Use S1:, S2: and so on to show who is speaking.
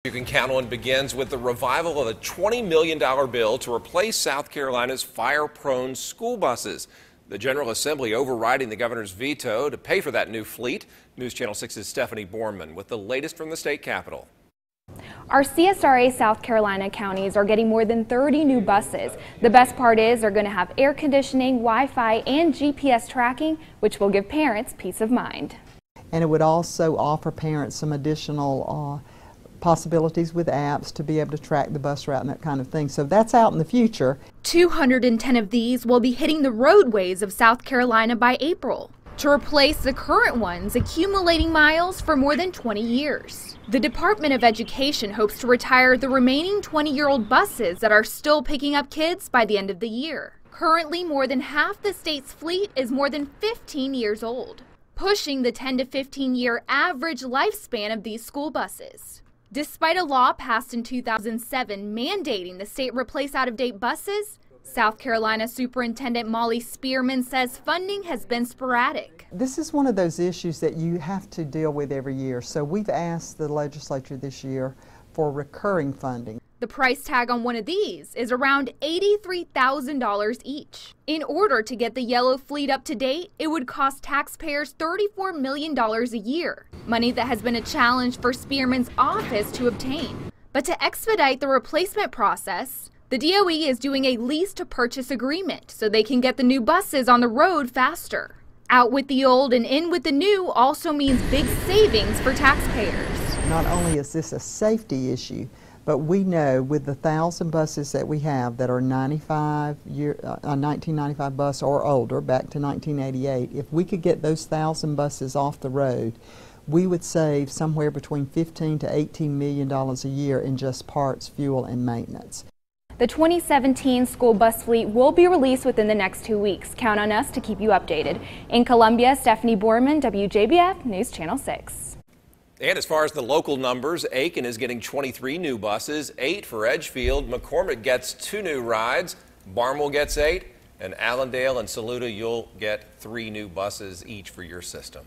S1: You can count on begins with the revival of a $20 million bill to replace South Carolina's fire-prone school buses. The General Assembly overriding the governor's veto to pay for that new fleet. News Channel 6's Stephanie Borman with the latest from the state capitol.
S2: Our CSRA South Carolina counties are getting more than 30 new buses. The best part is they're going to have air conditioning, Wi-Fi, and GPS tracking, which will give parents peace of mind.
S3: And it would also offer parents some additional possibilities with apps to be able to track the bus route and that kind of thing. So that's out in the future.
S2: 210 of these will be hitting the roadways of South Carolina by April to replace the current ones accumulating miles for more than 20 years. The Department of Education hopes to retire the remaining 20-year-old buses that are still picking up kids by the end of the year. Currently, more than half the state's fleet is more than 15 years old, pushing the 10 to 15-year average lifespan of these school buses. Despite a law passed in 2007 mandating the state replace out-of-date buses, South Carolina Superintendent Molly Spearman says funding has been sporadic.
S3: This is one of those issues that you have to deal with every year. So we've asked the legislature this year for recurring funding.
S2: The price tag on one of these is around $83,000 each. In order to get the yellow fleet up to date, it would cost taxpayers $34 million a year, money that has been a challenge for Spearman's office to obtain. But to expedite the replacement process, the DOE is doing a lease to purchase agreement so they can get the new buses on the road faster. Out with the old and in with the new also means big savings for taxpayers.
S3: Not only is this a safety issue, but we know with the 1,000 buses that we have that are 1995 bus or older, back to 1988, if we could get those 1,000 buses off the road, we would save somewhere between $15 to $18 million a year in just parts, fuel, and maintenance.
S2: The 2017 school bus fleet will be released within the next 2 weeks. Count on us to keep you updated. In Columbia, Stephanie Borman, WJBF, News Channel 6.
S1: And as far as the local numbers, Aiken is getting 23 new buses, 8 for Edgefield. McCormick gets 2 new rides. Barnwell gets 8. And Allendale and Saluda, you'll get 3 new buses each for your system.